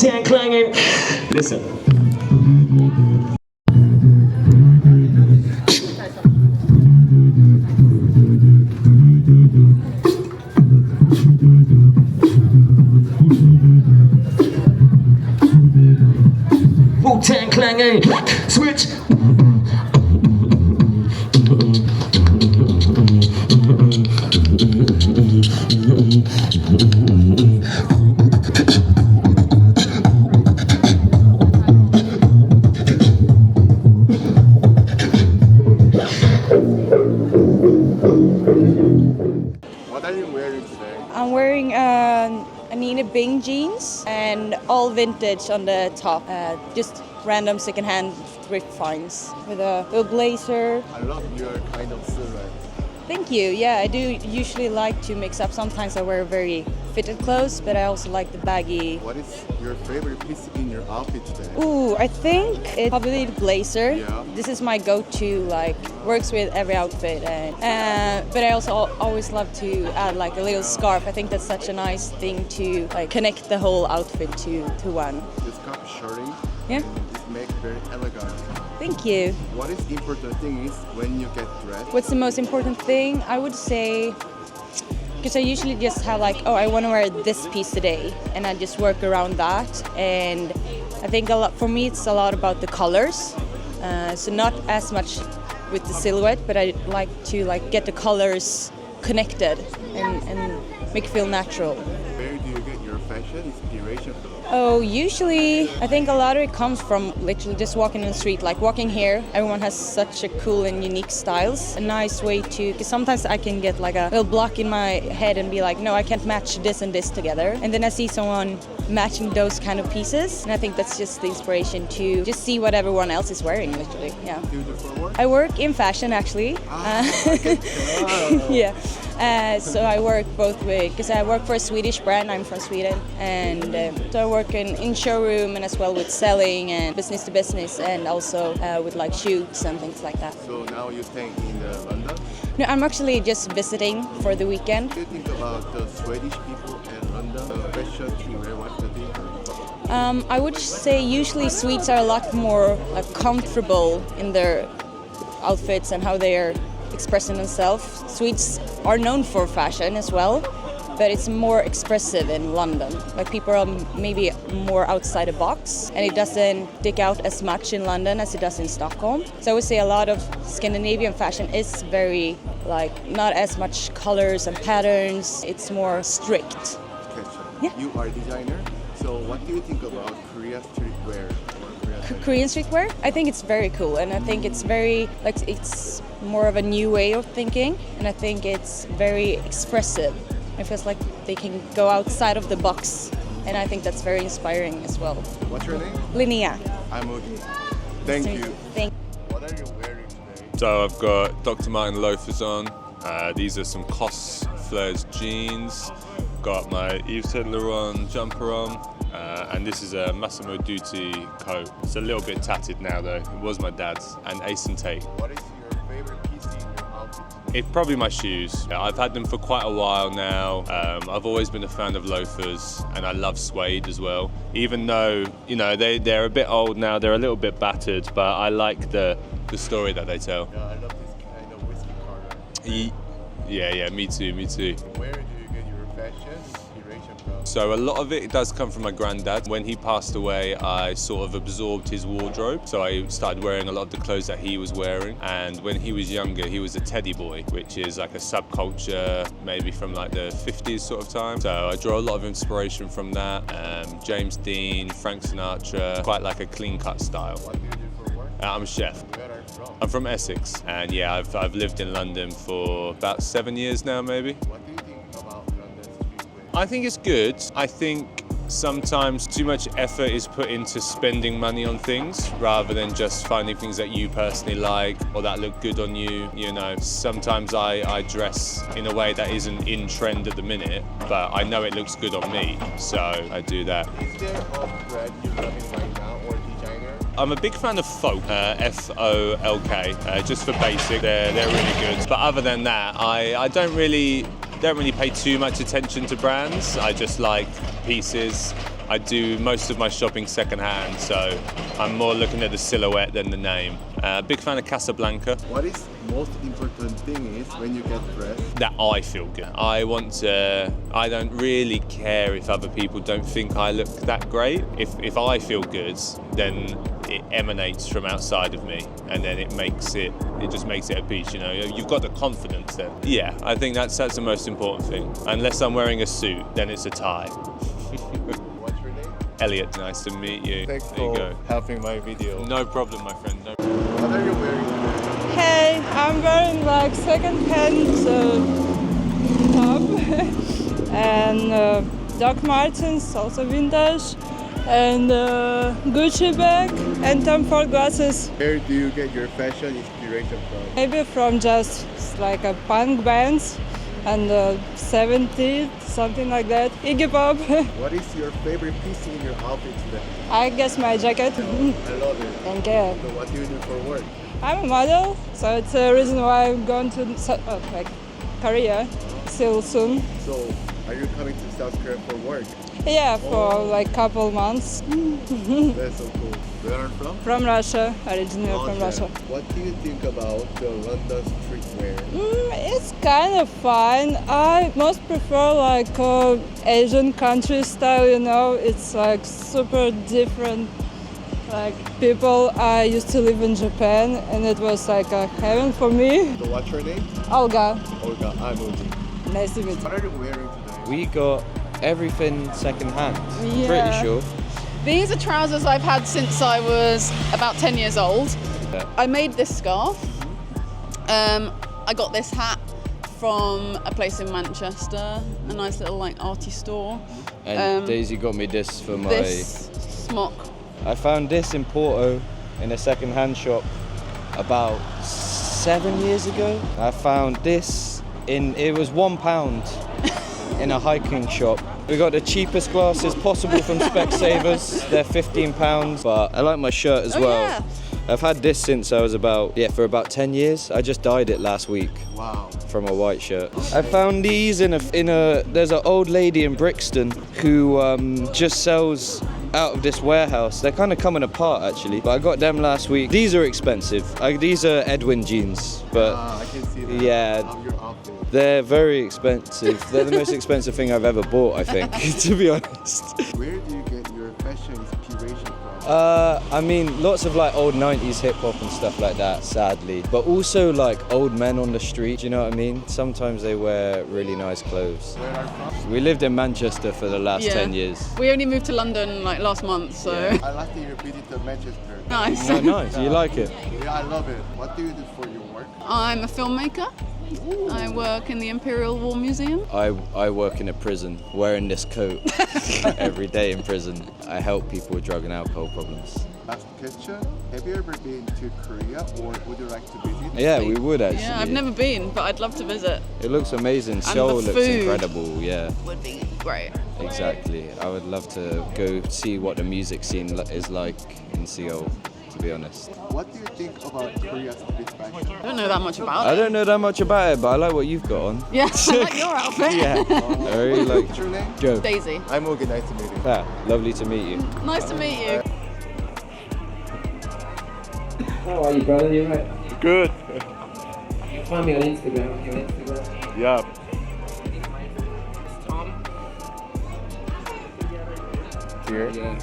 Wu-Tang clanging. Listen. Wu-Tang clanging. Switch. What are you wearing today? I'm wearing Anina Bing jeans and all vintage on the top, just random secondhand thrift finds with a little blazer. I love your kind of silhouette. Thank you. Yeah, I do usually like to mix up. Sometimes I wear very fitted clothes, but I also like the baggy. What is your favorite piece in your outfit today? Ooh, I think it's probably the blazer. Yeah. This is my go-to, like works with every outfit. And but I also always love to add like a little scarf. I think that's such a nice thing to like connect the whole outfit to one. This scarf is shirting. Yeah. And it makes very elegant. Thank you. What is the important thing is when you get dressed? What's the most important thing? I would say, because I usually just have like, oh, I want to wear this piece today, and I just work around that. And I think a lot for me, it's a lot about the colors. So not as much with the silhouette, but I like to like get the colors connected and make it feel natural. Where do you get your fashion inspiration from? Oh, usually I think a lot of it comes from literally just walking in the street. Like walking here, everyone has such a cool and unique styles. A nice way to, because sometimes I can get like a little block in my head and be like, no, I can't match this and this together. And then I see someone matching those kind of pieces, and I think that's just the inspiration to just see what everyone else is wearing, literally. Yeah. Do you do for work? I work in fashion actually. Yeah. So I work both with, because I work for a Swedish brand, I'm from Sweden, and so I work in showroom and as well with selling and business to business, and also with like shoots and things like that. So now you're staying in London? No, I'm actually just visiting for the weekend. What do you think about the Swedish people in London? The fashion to wear, what's the thing? I would say usually Swedes are a lot more like comfortable in their outfits and how they are expressing themselves. Swedes are known for fashion as well, but it's more expressive in London. Like people are maybe more outside the box, and it doesn't stick out as much in London as it does in Stockholm. So I would say a lot of Scandinavian fashion is very like not as much colors and patterns. It's more strict. Question. Yeah. You are a designer, so what do you think about Korea streetwear? Korean streetwear, I think it's very cool, and I think it's very like it's more of a new way of thinking, and I think it's very expressive. It feels like they can go outside of the box, and I think that's very inspiring as well. What's your name? Linnea. I'm Udi. Thank you. Thank What are you wearing today? So I've got Dr. Martin loafers on. These are some COS flares jeans. Got my Yves Saint Laurent jumper on. And this is a Massimo Dutti coat. It's a little bit tattered now though. It was my dad's. And Ace and Tate. What is your favorite piece in your outfit? It's probably my shoes. I've had them for quite a while now. I've always been a fan of loafers, and I love suede as well. Even though, you know, they're a bit old now, they're a little bit battered, but I like the story that they tell. Yeah, I love this kind of whiskey color. Yeah, me too. Where do you get your fashion inspiration from? So a lot of it does come from my granddad. When he passed away, I sort of absorbed his wardrobe. So I started wearing a lot of the clothes that he was wearing. And when he was younger, he was a teddy boy, which is like a subculture, maybe from like the 50s sort of time. So I draw a lot of inspiration from that. James Dean, Frank Sinatra, quite like a clean cut style. What do you do for work? I'm a chef. Where are you from? I'm from Essex, and yeah, I've lived in London for about 7 years now, maybe. What do you think about London streetwear? I think it's good. I think sometimes too much effort is put into spending money on things rather than just finding things that you personally like or that look good on you. You know, sometimes I dress in a way that isn't in trend at the minute, but I know it looks good on me, so I do that. Is there a brand you're loving right now or designer? I'm a big fan of Folk, F-O-L-K, just for basic. They're really good. But other than that, I don't really pay too much attention to brands. I just like pieces. I do most of my shopping secondhand, so I'm more looking at the silhouette than the name. Big fan of Casablanca. What is most important thing is when you get dressed? That I feel good. I don't really care if other people don't think I look that great. If I feel good, then it emanates from outside of me, and then it just makes it a piece, you know. You've got the confidence then. Yeah, I think that's the most important thing. Unless I'm wearing a suit, then it's a tie. What's your name? Elliot, nice to meet you. Thanks There you for go. helping my video. No problem, my friend. No. What are you wearing today? Hey, I'm wearing like second-hand top and Doc Martens, also vintage, and Gucci bag and Tom Ford glasses. Where do you get your fashion inspiration from? Maybe from just like a punk bands and 70s, something like that. Iggy Pop. What is your favorite piece in your outfit today? I guess my jacket. I love it. Thank you. So what do you do for work? I'm a model, so it's a reason why I'm going to like Korea still soon. So are you coming to South Korea for work? Yeah, for like couple months. That's so cool. Where are you from? From Russia, originally from Russia. What do you think about the London streetwear? It's kind of fun. I most prefer like Asian country style, you know. It's like super different. Like people, I used to live in Japan and it was like a heaven for me. So what's your name? Olga, Olga, I'm Uji. nice to meet you. What are you wearing today? We got everything second hand, Yeah. pretty sure. These are trousers I've had since I was about 10 years old. Yeah. I made this scarf. I got this hat from a place in Manchester, a nice little like arty store. And Daisy got me this for my... This smock. I found this in Porto in a second hand shop about 7 years ago. I found this it was £1 in a hiking shop. We got the cheapest glasses possible from Specsavers. They're £15, but I like my shirt as well. Yeah. I've had this since I was for about 10 years. I just dyed it last week. Wow. From a white shirt. I found these there's an old lady in Brixton who just sells out of this warehouse. They're kind of coming apart actually, but I got them last week. These are expensive. These are Edwin jeans, but I can see that. yeah, I love your outfit. they're very expensive. They're the most expensive thing I've ever bought, I think, to be honest. Where do you get your fashion inspiration from? I mean, lots of like old 90s hip hop and stuff like that, sadly. But also like old men on the street, you know what I mean? Sometimes they wear really nice clothes. Where are you from? We lived in Manchester for the last 10 years. We only moved to London like last month, so. I like that you visited Manchester. Nice. Oh, nice. You like it? Yeah, I love it. What do you do for your work? I'm a filmmaker. I work in the Imperial War Museum. I work in a prison, wearing this coat every day in prison. I help people with drug and alcohol problems. Last question. Have you ever been to Korea or would you like to visit? Yeah, we would actually. Yeah, I've never been, but I'd love to visit. It looks amazing. the Seoul looks food. incredible, yeah. Would be great. Exactly. I would love to go see what the music scene is like in Seoul, to be honest. What do you think about Korea's street fashion? I don't know that much about I it. don't know that much about it, but I like what you've got on. Yeah, I like your outfit. Yeah, I really like What's your name? Joe. Daisy. I'm Ugi. Nice to meet you. Ah, lovely to meet you. Nice to meet you. How are you, brother? You right? Good. Find me on Instagram. Your Instagram. Yeah. Tom. Here. Yeah.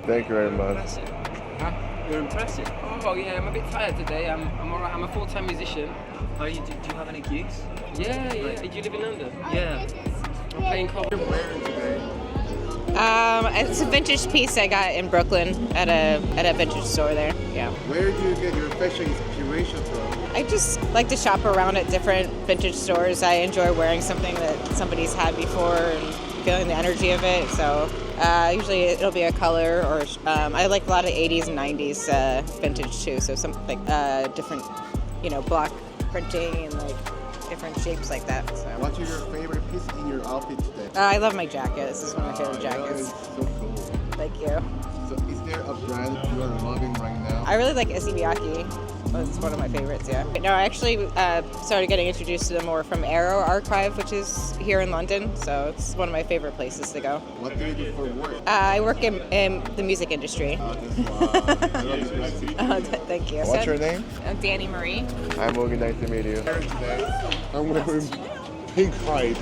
Thank you very much. Huh? You're impressive. Oh yeah, I'm a bit tired today. I'm alright. I'm a full-time musician. Do you have any gigs? Yeah. Did you live in London? Yeah. I'm playing cover. It's a vintage piece I got in Brooklyn at a vintage store there. Yeah. Where do you get your fashion inspiration from? I just like to shop around at different vintage stores. I enjoy wearing something that somebody's had before and feeling the energy of it. So usually it'll be a color, or I like a lot of 80s and 90s vintage too. So some like different, block printing and like different shapes like that. So. What is your favorite piece in your outfit today? I love my jacket. This is one of my favorite That jackets. is so cool. Thank you. So is there a brand you are loving right now? I really like Issey Miyake. It's one of my favorites, yeah. No, I actually started getting introduced to them more from Aero Archive, which is here in London, so it's one of my favorite places to go. What do you do for work? I work in the music industry. Thank you. What's your name? I'm Danny Marie. I'm Morgan, nice to meet you. I'm wearing pig hide.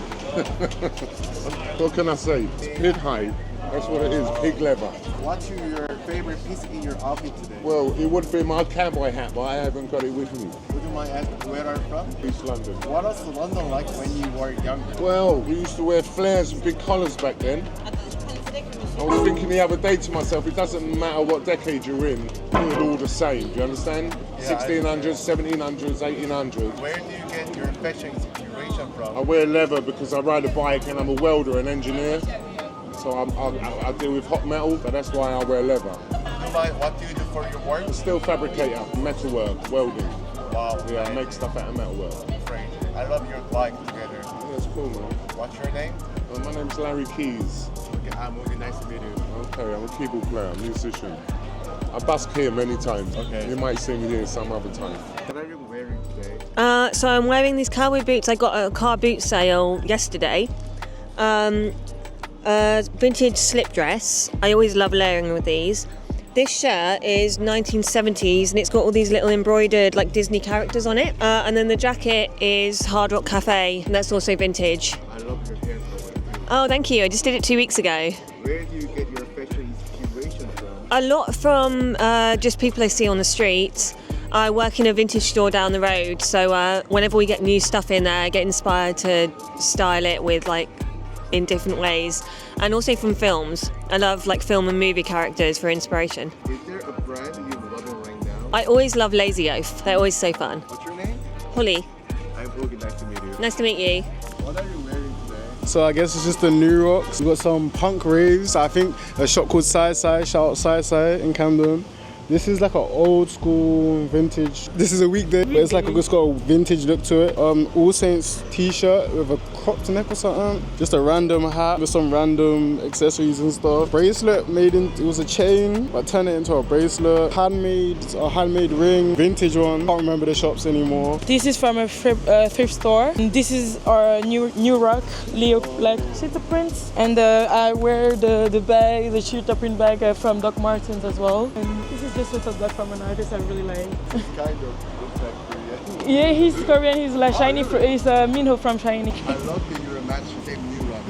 What can I say? It's pig hide. That's what it is, pig leather. What's your favorite piece in your outfit today? Well, it would be my cowboy hat, but I haven't got it with me. Would you mind asking where are you from? East London. What was London like when you were younger? Well, we used to wear flares and big collars back then. I was thinking the other day to myself, it doesn't matter what decade you're in, it's all the same, do you understand? Yeah, 1600s, 1700s, 1800s. Where do you get your fashion inspiration from? I wear leather because I ride a bike and I'm a welder and engineer. So I deal with hot metal, but that's why I wear leather. What do you do for your work? I'm a steel fabricator, metal work, welding. Wow. Yeah, I make stuff out of metal work. Great. I love your life together. Yeah, that's cool, man. What's your name? My name's Larry Keys. Okay, I'm Morgan, nice to meet you. Okay, I'm a keyboard player, musician. I busk here many times. Okay. You might see me here some other time. What are you wearing today? So I'm wearing these cowboy boots. I got a car boot sale yesterday. Vintage slip dress. I always love layering with these. This shirt is 1970s and it's got all these little embroidered like Disney characters on it. And then the jacket is Hard Rock Cafe and that's also vintage. I love your hair color. Oh, thank you. I just did it 2 weeks ago. Where do you get your fashion inspiration from? A lot from just people I see on the street. I work in a vintage store down the road, so whenever we get new stuff in there, I get inspired to style it with like in different ways, and also from films. I love like film and movie characters for inspiration. Is there a brand you're loving right now? I always love Lazy Oaf. They're always so fun. What's your name? Holly, I'm Morgan, nice to meet you. nice to meet you. What are you wearing today? So I guess it's just the New Rocks. We've got some punk raves. I think a shop called Side Side, shout out Side Side in Camden. This is like an old school vintage. This is a weekday, but it's like it's got a vintage look to it. All Saints t-shirt with a cropped neck or something. Just a random hat with some random accessories and stuff. Bracelet it was a chain, but I turned it into a bracelet. A handmade ring, vintage one. Can't remember the shops anymore. This is from a thrift store. This is our new rock, Leo, like, see the prints? And I wear the bag, the cheetah print bag from Doc Martens as well. And this is just with a black from an artist I really like. Kind of looks like Korean. Yeah, he's Korean. He's like Shiny. He's Minho from Shiny. I love that you're a match same New Rock.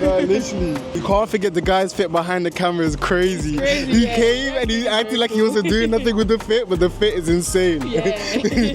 No, literally. You can't forget the guy's fit behind the camera is crazy. He came and he acted like he wasn't doing nothing with the fit, but the fit is insane. Yeah. Where do you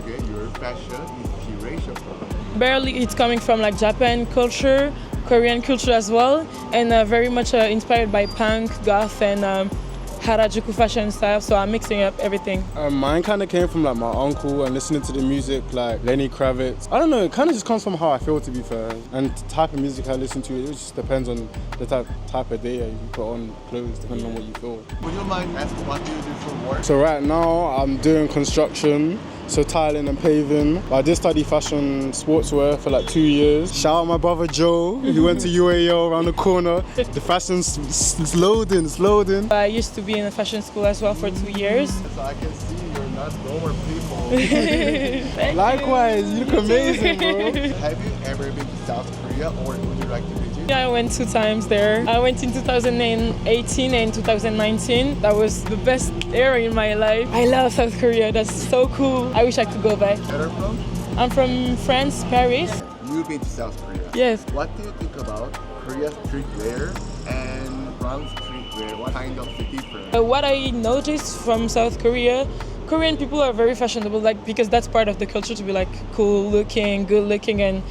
get your fashion inspiration from? Barely, it's coming from like Japan culture, Korean culture as well, and very much inspired by punk, goth, and Harajuku fashion style, so I'm mixing up everything. Mine kind of came from like my uncle and listening to the music like Lenny Kravitz. I don't know, it kind of just comes from how I feel, to be fair. And the type of music I listen to, it just depends on the type of day you put on clothes, depending on what you feel. Would you mind asking what do you do for work? So right now I'm doing construction, so tiling and paving. I did study fashion sportswear for like 2 years. Shout out my brother Joe, he went to UAL around the corner. The fashion's loading, it's loading. I used to be in a fashion school as well for 2 years. So I can see you're not normal people. Likewise, you look amazing, bro. Have you ever been to South Korea or would you like to visit? Yeah, I went 2 times there. I went in 2018 and 2019. That was the best era in my life. I love South Korea, that's so cool. I wish I could go back. Where are you from? I'm from France, Paris. You've been to South Korea. Yes. What do you think about Korea's streetwear and France streetwear? What kind of the difference? What I noticed from South Korea, Korean people are very fashionable, like because that's part of the culture to be like cool looking, good looking, and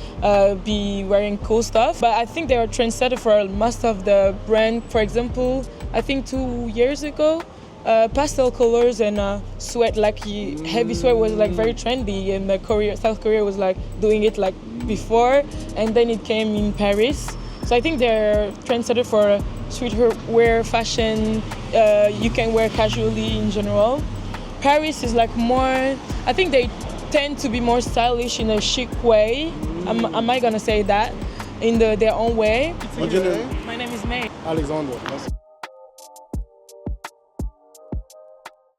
be wearing cool stuff. But I think they are trendsetter for most of the brand. For example, I think 2 years ago, pastel colors and sweat, like heavy sweat, was like very trendy, and South Korea was like doing it like before, and then it came in Paris. So I think they're trendsetter for streetwear fashion. You can wear casually in general. Paris is like more, I think they tend to be more stylish in a chic way. Am I gonna say that? In their own way. What's your name? My name is May. Alexander.